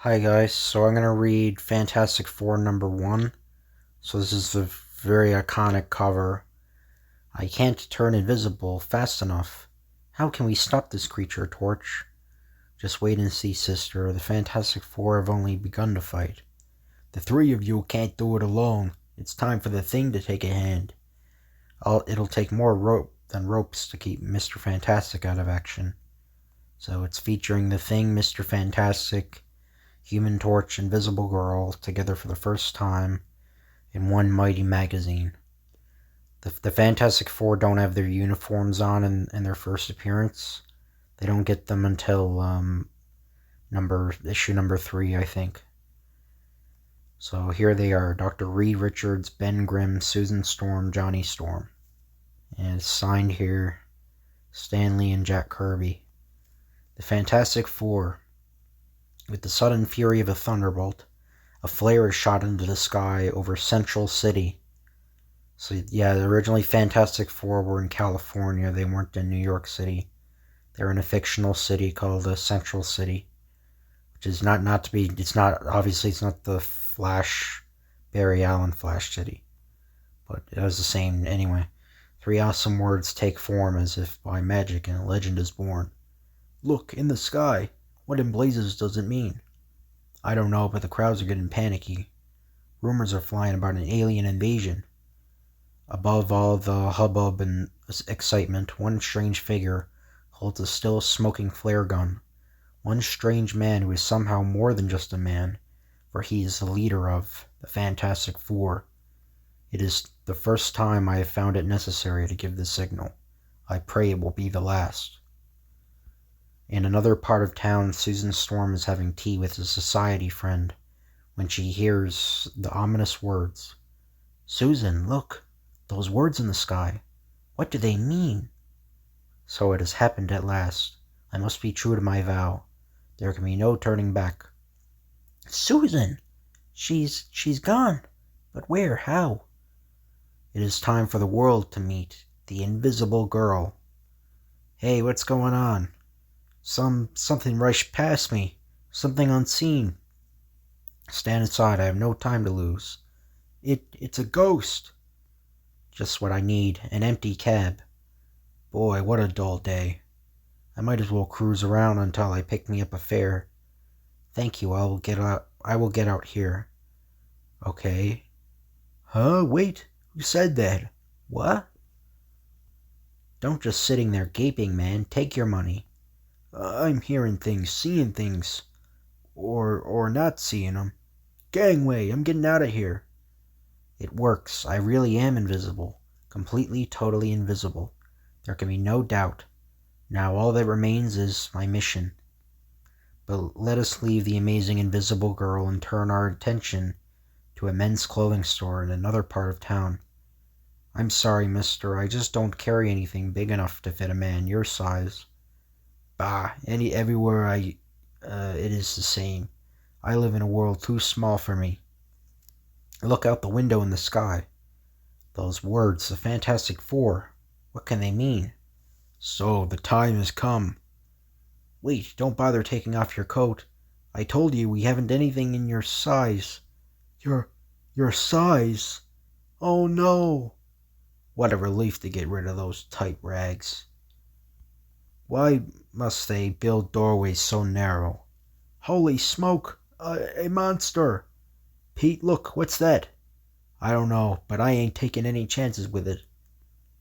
Hi guys, so I'm going to read Fantastic Four #1. So this is a very iconic cover. I can't turn invisible fast enough. How can we stop this creature, Torch? Just wait and see, sister. The Fantastic Four have only begun to fight. The three of you can't do it alone. It's time for the Thing to take a hand. It'll take more rope than ropes to keep Mr. Fantastic out of action. So it's featuring the Thing, Mr. Fantastic, Human Torch, Invisible Girl together for the first time in one mighty magazine. The Fantastic Four don't have their uniforms on in their first appearance. They don't get them until issue number 3, I think. So here they are: Dr. Reed Richards, Ben Grimm, Susan Storm, Johnny Storm. And it's signed here, Stan Lee and Jack Kirby. The Fantastic Four. With the sudden fury of a thunderbolt, a flare is shot into the sky over Central City. So yeah, originally Fantastic Four were in California. They weren't in New York City. They're in a fictional city called Central City, which is not to be. It's not, obviously it's not the Flash, Barry Allen Flash City, but it was the same anyway. Three awesome words take form as if by magic, and a legend is born. Look, in the sky. What in blazes does it mean? I don't know, but the crowds are getting panicky. Rumors are flying about an alien invasion. Above all the hubbub and excitement, one strange figure holds a still smoking flare gun. One strange man who is somehow more than just a man, for he is the leader of the Fantastic Four. It is the first time I have found it necessary to give the signal. I pray it will be the last. In another part of town, Susan Storm is having tea with a society friend when she hears the ominous words. Susan, look, those words in the sky. What do they mean? So it has happened at last. I must be true to my vow. There can be no turning back. Susan! She's gone. But where? How? It is time for the world to meet the Invisible Girl. Hey, what's going on? Something rushed past me. Something unseen. Stand aside, I have no time to lose. It's a ghost. Just what I need, an empty cab. Boy, what a dull day. I might as well cruise around until I pick me up a fare. Thank you, I will get out here. Okay. Huh? Wait, who said that? What? Don't just sitting there gaping, man. Take your money. I'm hearing things, seeing things. Or not seeing them. Gangway, I'm getting out of here. It works. I really am invisible. Completely, totally invisible. There can be no doubt. Now all that remains is my mission. But let us leave the amazing Invisible Girl and turn our attention to a men's clothing store in another part of town. I'm sorry, mister, I just don't carry anything big enough to fit a man your size. Bah, everywhere it is the same. I live in a world too small for me. Look out the window in the sky. Those words, the Fantastic Four. What can they mean? So, the time has come. Wait, don't bother taking off your coat. I told you we haven't anything in your size. Your size? Oh no! What a relief to get rid of those tight rags. Why must they build doorways so narrow? Holy smoke! A monster! Pete, look, what's that? I don't know, but I ain't taking any chances with it.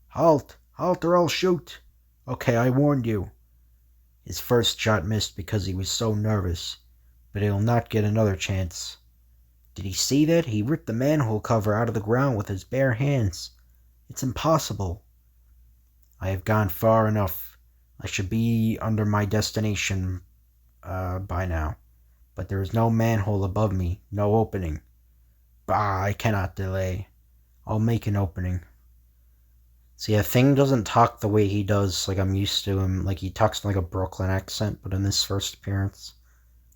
Halt! Halt or I'll shoot! Okay, I warned you. His first shot missed because he was so nervous, but he'll not get another chance. Did he see that? He ripped the manhole cover out of the ground with his bare hands. It's impossible. I have gone far enough. I should be under my destination by now. But there is no manhole above me, no opening. Bah, I cannot delay. I'll make an opening. See, a Thing doesn't talk the way he does, like I'm used to him. Like, he talks like a Brooklyn accent, but in this first appearance,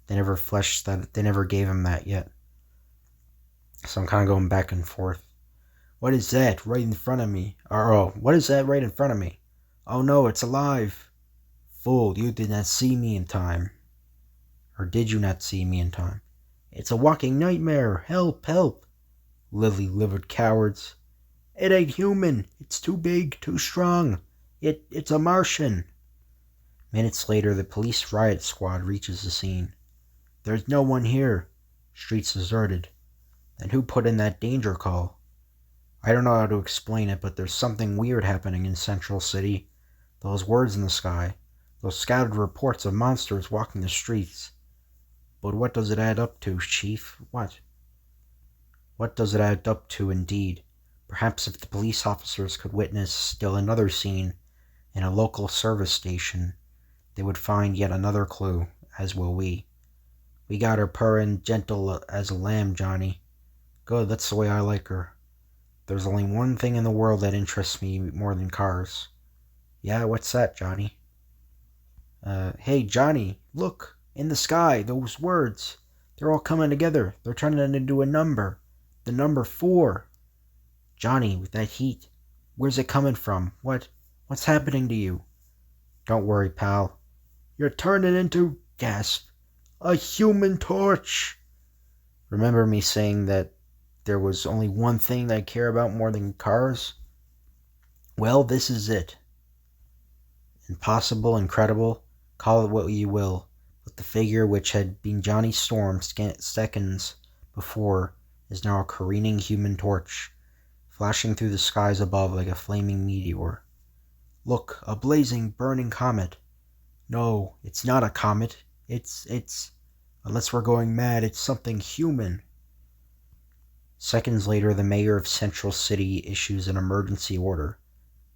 they never fleshed that. They never gave him that yet. So I'm kind of going back and forth. What is that right in front of me? What is that right in front of me? Oh no, it's alive. Fool, you did not see me in time. Or did you not see me in time? It's a walking nightmare! Help! Help! Lily-livered cowards. It ain't human! It's too big, too strong! It's a Martian! Minutes later, the police riot squad reaches the scene. There's no one here. Streets deserted. Then who put in that danger call? I don't know how to explain it, but there's something weird happening in Central City. Those words in the sky. Those scattered reports of monsters walking the streets. But what does it add up to, Chief? What? What does it add up to, indeed? Perhaps if the police officers could witness still another scene in a local service station, they would find yet another clue, as will we. We got her purring gentle as a lamb, Johnny. Good, that's the way I like her. There's only one thing in the world that interests me more than cars. Yeah, what's that, Johnny? Hey, Johnny, look! In the sky, those words. They're all coming together. They're turning into a number. The number 4. Johnny, with that heat, where's it coming from? What's happening to you? Don't worry, pal. You're turning into, gasp, a human torch. Remember me saying that there was only one thing that I care about more than cars? Well, this is it. Impossible, incredible, call it what you will, but the figure which had been Johnny Storm seconds before is now a careening human torch, flashing through the skies above like a flaming meteor. Look, a blazing, burning comet. No, it's not a comet. It's... Unless we're going mad, it's something human. Seconds later, the mayor of Central City issues an emergency order.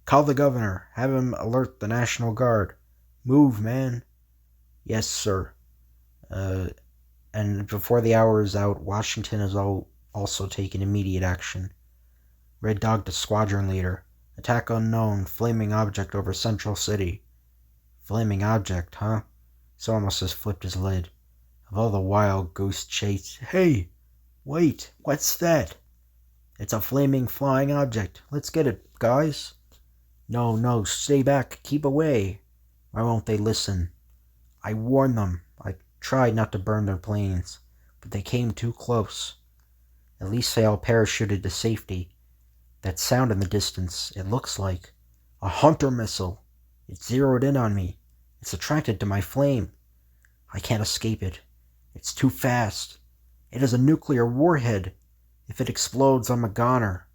Call the governor. Have him alert the National Guard. Move, man. Yes, sir. And before the hour is out, Washington has also taken immediate action. Red Dog to squadron leader. Attack unknown. Flaming object over Central City. Flaming object, huh? Someone must have flipped his lid. Of all the wild goose chase... Hey! Wait! What's that? It's a flaming flying object. Let's get it, guys. No, stay back. Keep away. Why won't they listen? I warned them. I tried not to burn their planes, but they came too close. At least they all parachuted to safety. That sound in the distance, it looks like a Hunter missile. It zeroed in on me. It's attracted to my flame. I can't escape it. It's too fast. It is a nuclear warhead. If it explodes, I'm a goner.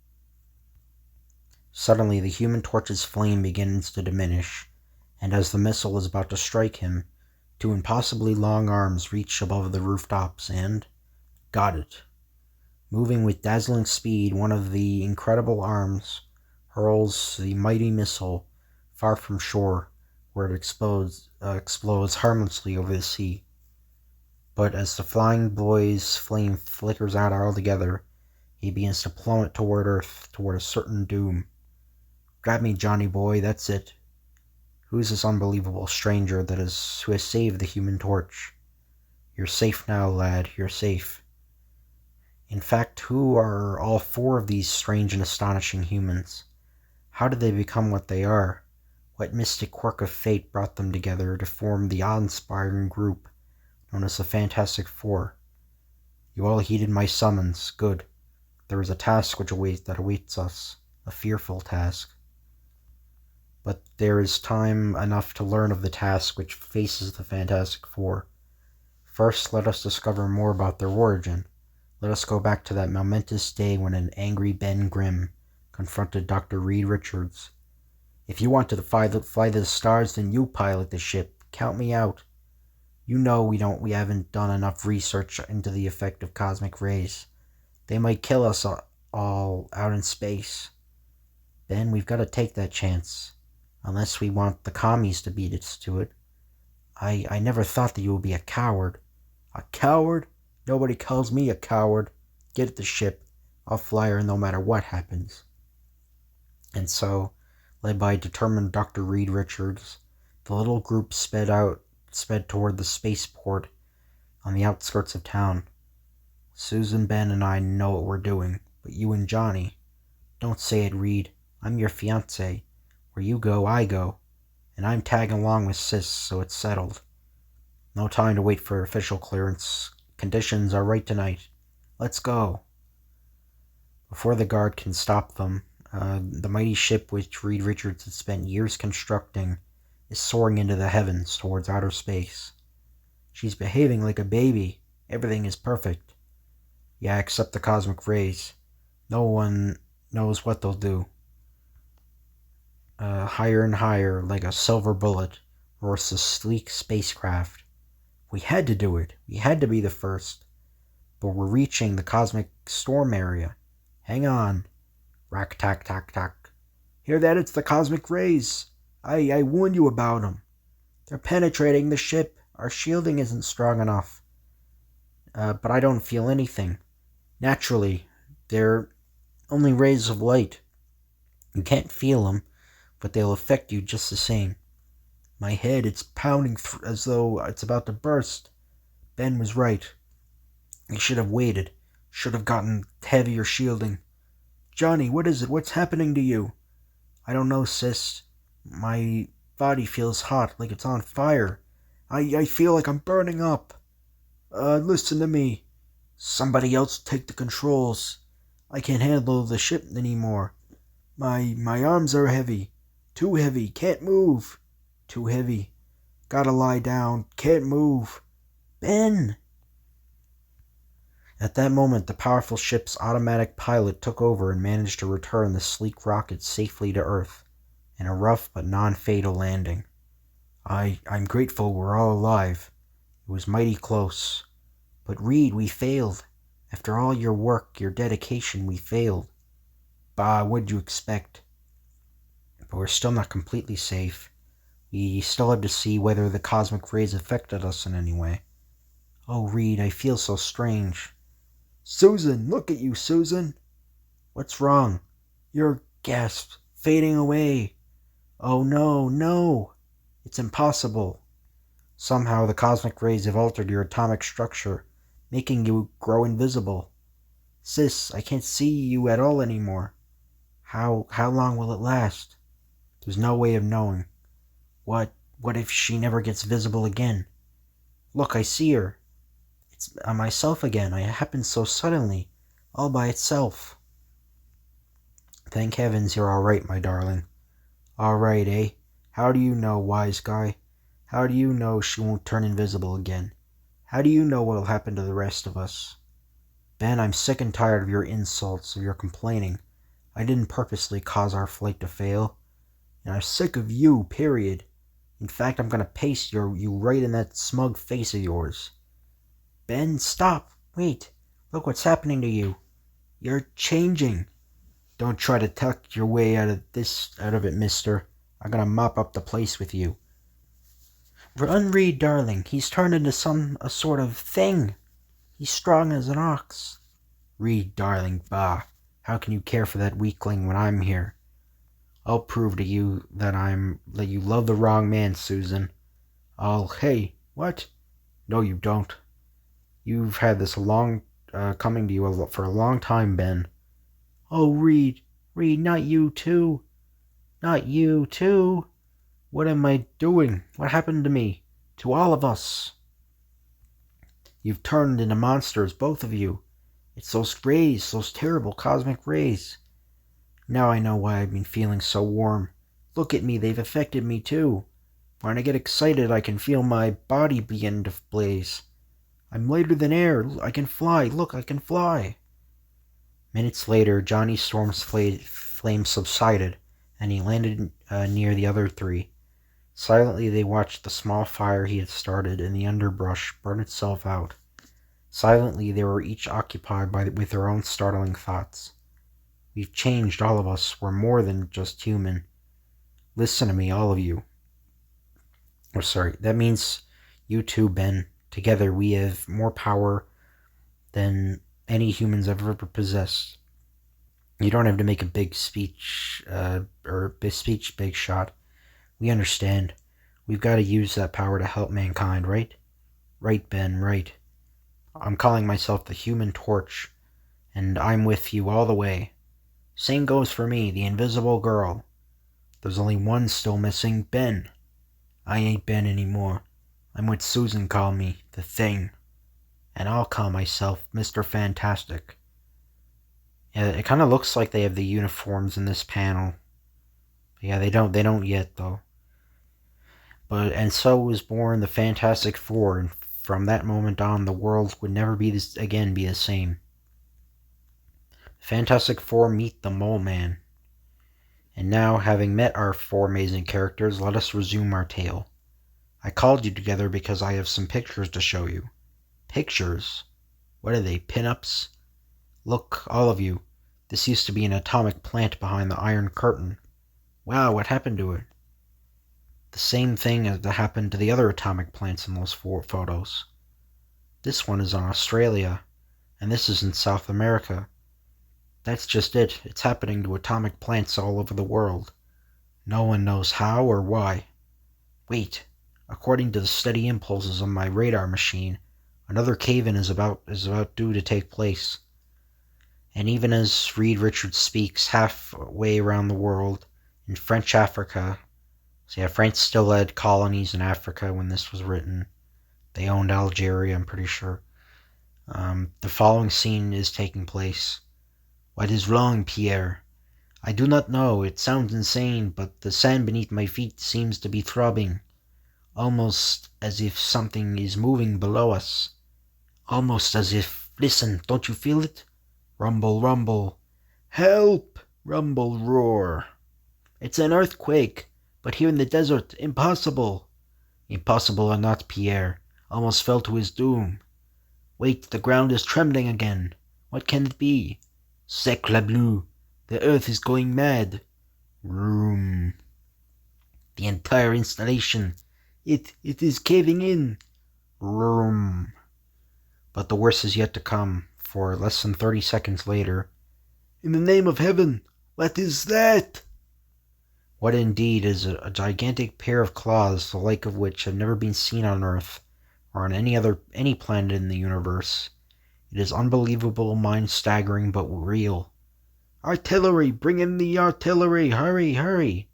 Suddenly, the Human Torch's flame begins to diminish, and as the missile is about to strike him, 2 impossibly long arms reach above the rooftops and... got it. Moving with dazzling speed, one of the incredible arms hurls the mighty missile far from shore, where it explodes harmlessly over the sea. But as the flying boy's flame flickers out altogether, he begins to plummet toward Earth, toward a certain doom. Grab me, Johnny boy, that's it. Who's this unbelievable stranger who has saved the Human Torch? You're safe now, lad, you're safe. In fact, who are all 4 of these strange and astonishing humans? How did they become what they are? What mystic quirk of fate brought them together to form the awe-inspiring group known as the Fantastic Four? You all heeded my summons. Good. There is a task that awaits us. A fearful task. But there is time enough to learn of the task which faces the Fantastic Four. First, let us discover more about their origin. Let us go back to that momentous day when an angry Ben Grimm confronted Dr. Reed Richards. If you want to fly the stars, then you pilot the ship. Count me out. You know we haven't done enough research into the effect of cosmic rays. They might kill us all out in space. Ben, we've got to take that chance. Unless we want the commies to beat us to it. I never thought that you would be a coward. A coward? Nobody calls me a coward. Get the ship. I'll fly her no matter what happens. And so, led by determined Dr. Reed Richards, the little group sped toward the spaceport on the outskirts of town. Susan, Ben, and I know what we're doing, but you and Johnny... Don't say it, Reed. I'm your fiancé. Where you go, I go. And I'm tagging along with Sis, so it's settled. No time to wait for official clearance. Conditions are right tonight. Let's go. Before the guard can stop them, the mighty ship which Reed Richards had spent years constructing is soaring into the heavens towards outer space. She's behaving like a baby. Everything is perfect. Yeah, except the cosmic rays. No one knows what they'll do. Higher and higher, like a silver bullet, roars the sleek spacecraft. We had to do it. We had to be the first. But we're reaching the cosmic storm area. Hang on. Rack, tack, tack, tack. Hear that? It's the cosmic rays. I warned you about them. They're penetrating the ship. Our shielding isn't strong enough. But I don't feel anything. Naturally, they're only rays of light. You can't feel them, but they'll affect you just the same. My head, it's pounding as though it's about to burst. Ben was right. I should have waited. Should have gotten heavier shielding. Johnny, what is it? What's happening to you? I don't know, sis. My body feels hot, like it's on fire. I feel like I'm burning up. Listen to me. Somebody else take the controls. I can't handle the ship anymore. My arms are heavy. Too heavy. Can't move. Too heavy. Gotta lie down. Can't move. Ben! At that moment, the powerful ship's automatic pilot took over and managed to return the sleek rocket safely to Earth in a rough but non-fatal landing. I'm grateful we're all alive. It was mighty close. But Reed, we failed. After all your work, your dedication, we failed. Bah, what'd you expect? But we're still not completely safe. We still have to see whether the cosmic rays affected us in any way. Oh, Reed, I feel so strange. Susan, look at you, Susan. What's wrong? You're gasped, fading away. Oh, no, no. It's impossible. Somehow the cosmic rays have altered your atomic structure, making you grow invisible. Sis, I can't see you at all anymore. How long will it last? There's no way of knowing. What if she never gets visible again? Look, I see her. It's myself again. It happened so suddenly, all by itself. Thank heavens you're all right, my darling. All right, eh? How do you know, wise guy? How do you know she won't turn invisible again? How do you know what'll happen to the rest of us? Ben, I'm sick and tired of your insults, of your complaining. I didn't purposely cause our flight to fail. And I'm sick of you, period. In fact, I'm gonna paste you right in that smug face of yours. Ben, stop. Wait. Look what's happening to you. You're changing. Don't try to tuck your way out of it, mister. I'm gonna mop up the place with you. Run, Reed, darling. He's turned into a sort of thing. He's strong as an ox. Reed, darling, bah. How can you care for that weakling when I'm here? I'll prove to you that you love the wrong man, Susan. Hey, what? No, you don't. You've had this coming to you for a long time, Ben. Oh, Reed, not you too. Not you too. What am I doing? What happened to me? To all of us? You've turned into monsters, both of you. It's those rays, those terrible cosmic rays. Now I know why I've been feeling so warm. Look at me, they've affected me too. When I get excited, I can feel my body begin to blaze. I'm lighter than air. I can fly. Look, I can fly. Minutes later, Johnny Storm's flame subsided, and he landed near the other three. Silently, they watched the small fire he had started in the underbrush burn itself out. Silently, they were each occupied with their own startling thoughts. We've changed, all of us. We're more than just human. Listen to me, all of you. Oh, sorry. That means you too, Ben. Together, we have more power than any humans have ever possessed. You don't have to make a big speech, big shot. We understand. We've got to use that power to help mankind, right? Right, Ben, right. I'm calling myself the Human Torch, and I'm with you all the way. Same goes for me, the Invisible Girl. There's only one still missing, Ben. I ain't Ben anymore. I'm what Susan called me, the Thing. And I'll call myself Mr. Fantastic. Yeah, it kind of looks like they have the uniforms in this panel. Yeah, they don't yet though. And so was born the Fantastic Four, and from that moment on, the world would never be the same. The Fantastic Four meet the Mole Man. And now, having met our four amazing characters, let us resume our tale. I called you together because I have some pictures to show you. Pictures? What are they, pin-ups? Look, all of you. This used to be an atomic plant behind the Iron Curtain. Wow, what happened to it? The same thing as that happened to the other atomic plants in those four photos. This one is in Australia, and this is in South America. That's just it. It's happening to atomic plants all over the world. No one knows how or why. Wait. According to the steady impulses on my radar machine, another cave-in is about due to take place. And even as Reed Richards speaks halfway around the world, in French Africa, so yeah, France still had colonies in Africa when this was written. They owned Algeria, I'm pretty sure. The following scene is taking place. What is wrong, Pierre? I do not know. It sounds insane, but the sand beneath my feet seems to be throbbing. Almost as if something is moving below us. Almost as if... Listen, don't you feel it? Rumble, rumble. Help! Rumble, roar. It's an earthquake, but here in the desert, impossible. Impossible or not, Pierre. Almost fell to his doom. Wait, the ground is trembling again. What can it be? Sacre bleu. The earth is going mad. Vroom. The entire installation. It is caving in. Vroom. But the worst is yet to come, for less than 30 seconds later. In the name of heaven, what is that? What indeed is a gigantic pair of claws, the like of which have never been seen on Earth, or on any planet in the universe. It is unbelievable, mind-staggering, but real. Artillery! Bring in the artillery! Hurry, hurry!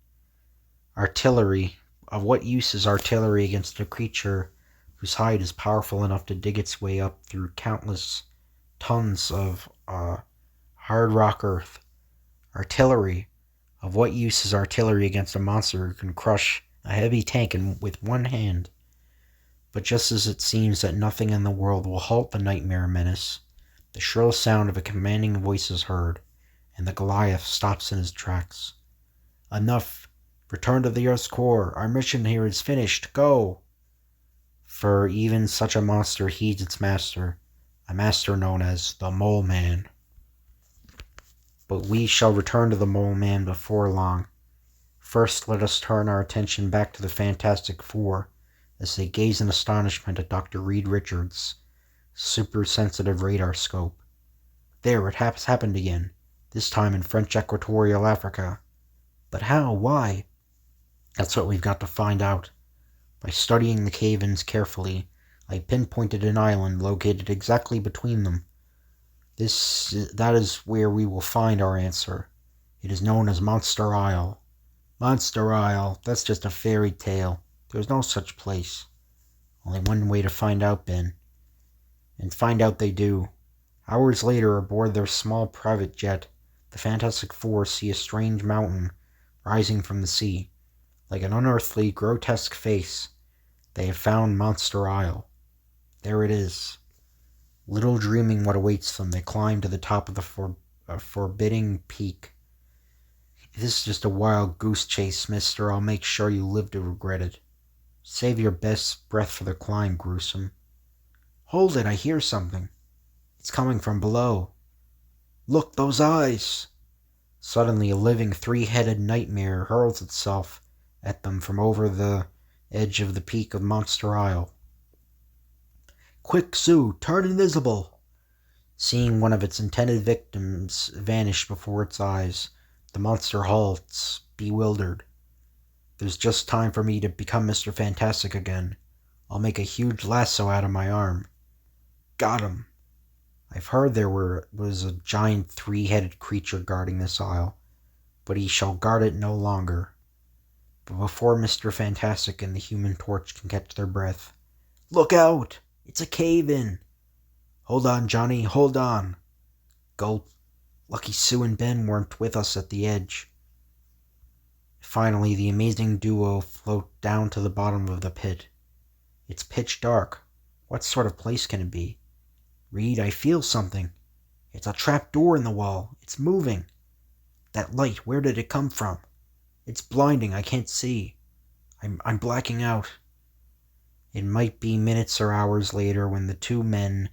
Artillery. Of what use is artillery against a creature whose hide is powerful enough to dig its way up through countless tons of hard rock earth? Artillery. Of what use is artillery against a monster who can crush a heavy tank with one hand? But just as it seems that nothing in the world will halt the nightmare menace, the shrill sound of a commanding voice is heard, and the Goliath stops in his tracks. Enough! Return to the Earth's core. Our mission here is finished. Go! For even such a monster heeds its master, a master known as the Mole Man. But we shall return to the Mole Man before long. First, let us turn our attention back to the Fantastic Four as they gaze in astonishment at Dr. Reed Richards' super-sensitive radar scope. There, it has happened again, this time in French Equatorial Africa. But how? Why? That's what we've got to find out. By studying the cave-ins carefully, I pinpointed an island located exactly between them. That is where we will find our answer. It is known as Monster Isle. Monster Isle, that's just a fairy tale. There's no such place. Only one way to find out, Ben. And find out they do. Hours later, aboard their small private jet, the Fantastic Four see a strange mountain rising from the sea. Like an unearthly, grotesque face, they have found Monster Isle. There it is. Little dreaming what awaits them, they climb to the top of the forbidding peak. If this is just a wild goose chase, mister, I'll make sure you live to regret it. Save your best breath for the climb, gruesome. Hold it, I hear something. It's coming from below. Look, those eyes! Suddenly, a living three-headed nightmare hurls itself at them from over the edge of the peak of Monster Isle. Quick, Sue, turn invisible! Seeing one of its intended victims vanish before its eyes, the monster halts, bewildered. There's just time for me to become Mr. Fantastic again. I'll make a huge lasso out of my arm. Got him. I've heard there was a giant three-headed creature guarding this isle, but he shall guard it no longer. But before Mr. Fantastic and the Human Torch can catch their breath, Look out! It's a cave-in! Hold on, Johnny, hold on! Gulp. Lucky Sue and Ben weren't with us at the edge. Finally, the amazing duo float down to the bottom of the pit. It's pitch dark. What sort of place can it be? Reed, I feel something. It's a trap door in the wall. It's moving. That light, where did it come from? It's blinding. I can't see. I'm blacking out. It might be minutes or hours later when the two men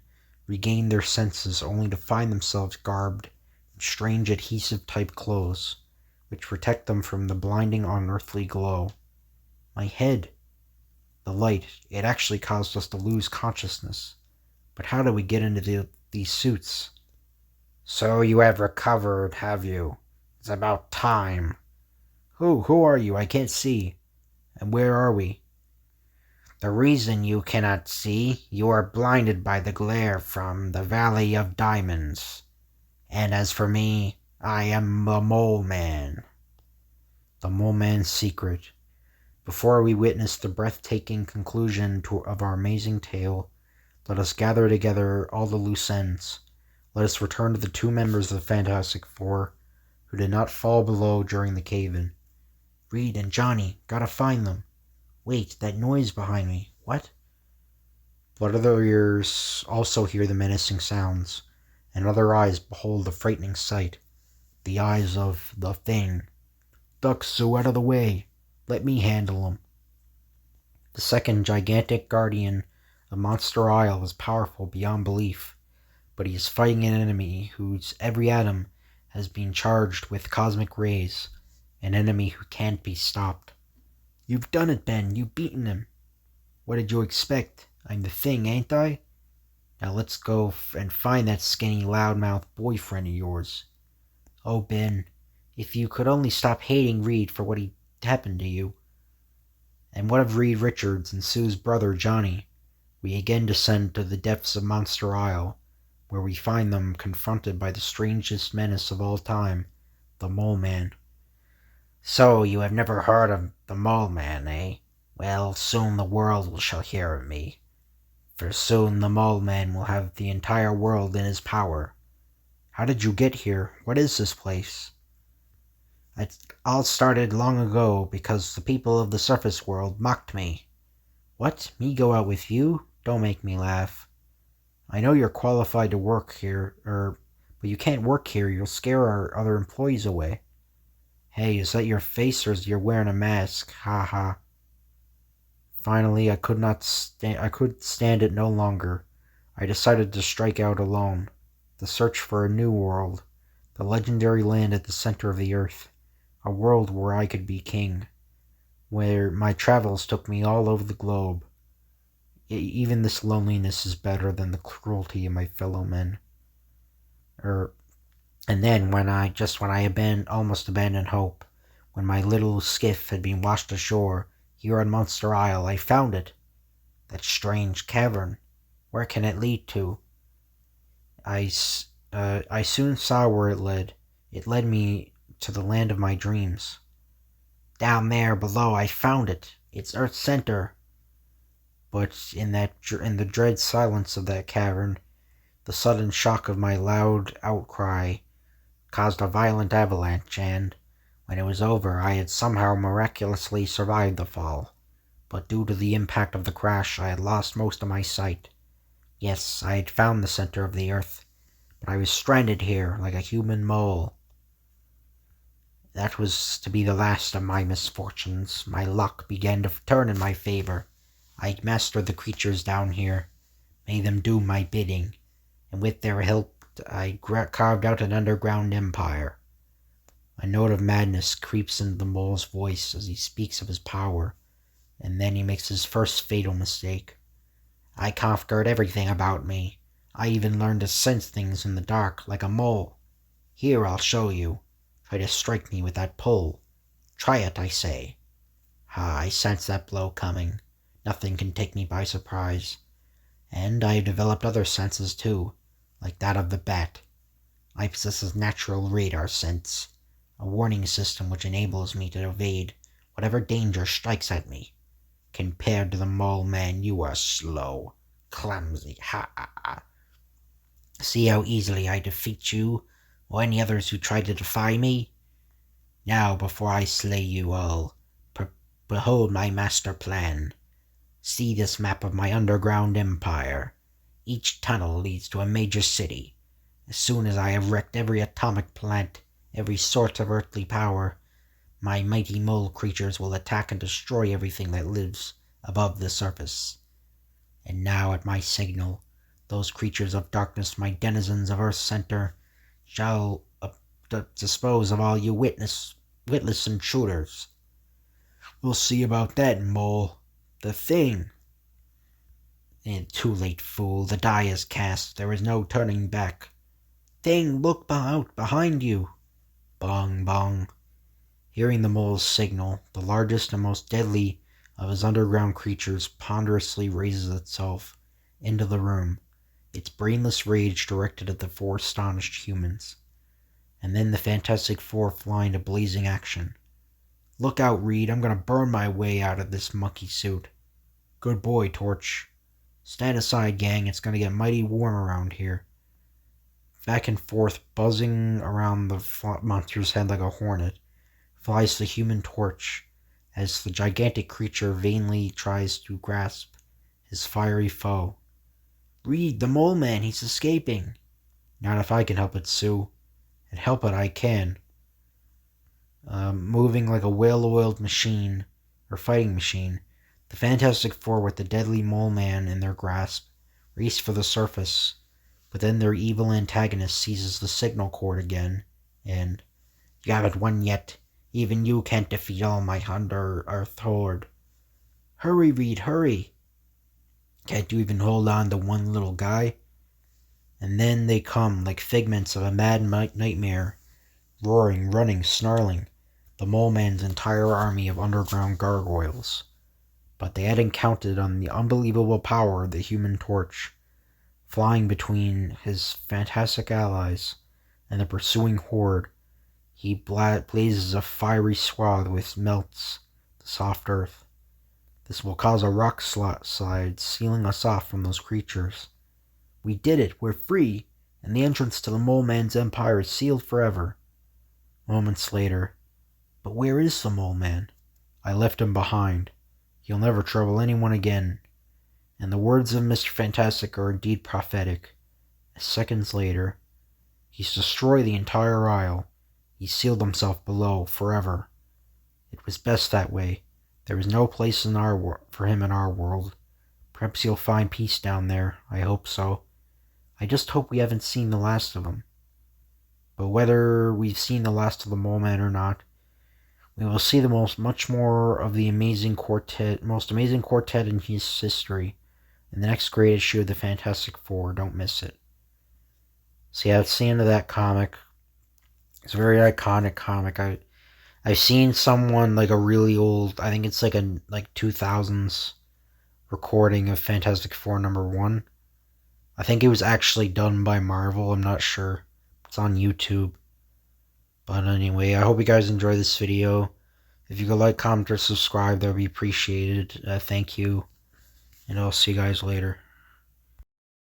regain their senses only to find themselves garbed in strange adhesive-type clothes, which protect them from the blinding unearthly glow. My head. The light, it actually caused us to lose consciousness. But how do we get into these suits? So you have recovered, have you? It's about time. Who are you? I can't see. And where are we? The reason you cannot see, you are blinded by the glare from the Valley of Diamonds. And as for me, I am the Mole Man. The Mole Man's secret. Before we witness the breathtaking conclusion of our amazing tale, let us gather together all the loose ends. Let us return to the two members of the Fantastic Four who did not fall below during the cave-in. Reed and Johnny, gotta find them. Wait, that noise behind me. What? But other ears also hear the menacing sounds, and other eyes behold the frightening sight. The eyes of the Thing. Duck, Sue, out of the way. Let me handle him. The second gigantic guardian of Monster Isle is powerful beyond belief, but he is fighting an enemy whose every atom has been charged with cosmic rays, an enemy who can't be stopped. You've done it, Ben. You've beaten him. What did you expect? I'm the Thing, ain't I? Now let's go and find that skinny, loudmouth boyfriend of yours. Oh, Ben, if you could only stop hating Reed for what he happened to you. And what of Reed Richards and Sue's brother, Johnny? We again descend to the depths of Monster Isle, where we find them confronted by the strangest menace of all time, the Mole Man. So, you have never heard of the Mole Man, eh? Well, soon the world shall hear of me. For soon the Mole Man will have the entire world in his power. How did you get here? What is this place? It all started long ago because the people of the surface world mocked me. What? Me go out with you? Don't make me laugh. I know you're qualified to work here, but you can't work here. You'll scare our other employees away. Hey, is that your face or is you're wearing a mask? Ha ha. Finally, I could stand it no longer. I decided to strike out alone. The search for a new world. The legendary land at the center of the earth. A world where I could be king. Where my travels took me all over the globe. Even this loneliness is better than the cruelty of my fellow men. And then, when I almost abandoned hope, when my little skiff had been washed ashore here on Monster Isle, I found it. That strange cavern. Where can it lead to? I soon saw where it led. It led me to the land of my dreams. Down there below, I found it. It's Earth's center. But in the dread silence of that cavern, the sudden shock of my loud outcry caused a violent avalanche, and, when it was over, I had somehow miraculously survived the fall. But due to the impact of the crash, I had lost most of my sight. Yes, I had found the center of the earth, but I was stranded here like a human mole. That was to be the last of my misfortunes. My luck began to turn in my favor. I mastered the creatures down here, made them do my bidding, and with their help I carved out an underground empire. A note of madness creeps into the mole's voice as he speaks of his power, and then he makes his first fatal mistake. I conquered everything about me. I even learned to sense things in the dark like a mole. Here, I'll show you. Try to strike me with that pole. Try it, I say. I sense that blow coming. Nothing can take me by surprise. And I have developed other senses too, like that of the bat. I possess a natural radar sense, a warning system which enables me to evade whatever danger strikes at me. Compared to the Mole Man, you are slow, clumsy, ha ha ha. See how easily I defeat you, or any others who try to defy me? Now, before I slay you all, behold my master plan. See this map of my underground empire. Each tunnel leads to a major city. As soon as I have wrecked every atomic plant, every source of earthly power, my mighty mole creatures will attack and destroy everything that lives above the surface. And now, at my signal, those creatures of darkness, my denizens of Earth's center, shall dispose of all you witless intruders. We'll see about that, Mole. The Thing. And too late, fool. The die is cast. There is no turning back. Thing, look out behind you. Bong, bong. Hearing the mole's signal, the largest and most deadly of his underground creatures ponderously raises itself into the room, its brainless rage directed at the four astonished humans. And then the Fantastic Four fly into blazing action. Look out, Reed. I'm gonna burn my way out of this monkey suit. Good boy, Torch. Stand aside, gang. It's gonna get mighty warm around here. Back and forth, buzzing around the monster's head like a hornet, flies the Human Torch as the gigantic creature vainly tries to grasp his fiery foe. Reed, the Mole Man, he's escaping. Not if I can help it, Sue. And help it I can. Moving like a well-oiled machine, or fighting machine, the Fantastic Four, with the deadly Mole Man in their grasp, race for the surface, but then their evil antagonist seizes the signal cord again, and, "You haven't won yet. Even you can't defeat all my Under-Earth horde. Hurry, Reed, hurry. Can't you even hold on to one little guy?" And then they come like figments of a mad nightmare, roaring, running, snarling, the Mole Man's entire army of underground gargoyles. But they hadn't counted on the unbelievable power of the Human Torch, flying between his fantastic allies and the pursuing horde. He blazes a fiery swath which melts the soft earth. This will cause a rock slide, sealing us off from those creatures. We did it! We're free! And the entrance to the Mole Man's empire is sealed forever. Moments later, but where is the Mole Man? I left him behind. He'll never trouble anyone again. And the words of Mr. Fantastic are indeed prophetic. Seconds later, he's destroyed the entire isle. He sealed himself below forever. It was best that way. There is no place for him in our world. Perhaps he'll find peace down there. I hope so. I just hope we haven't seen the last of him. But whether we've seen the last of the Mole Man or not, we will see the much more of the most amazing quartet in his history in the next great issue of the Fantastic Four. Don't miss it. So yeah, that's the end of that comic. It's a very iconic comic. I've seen someone, like a really old, I think it's like a 2000s recording of Fantastic Four #1. I think it was actually done by Marvel. I'm not sure. It's on YouTube. But anyway, I hope you guys enjoy this video. If you could like, comment, or subscribe, that would be appreciated. Thank you. And I'll see you guys later.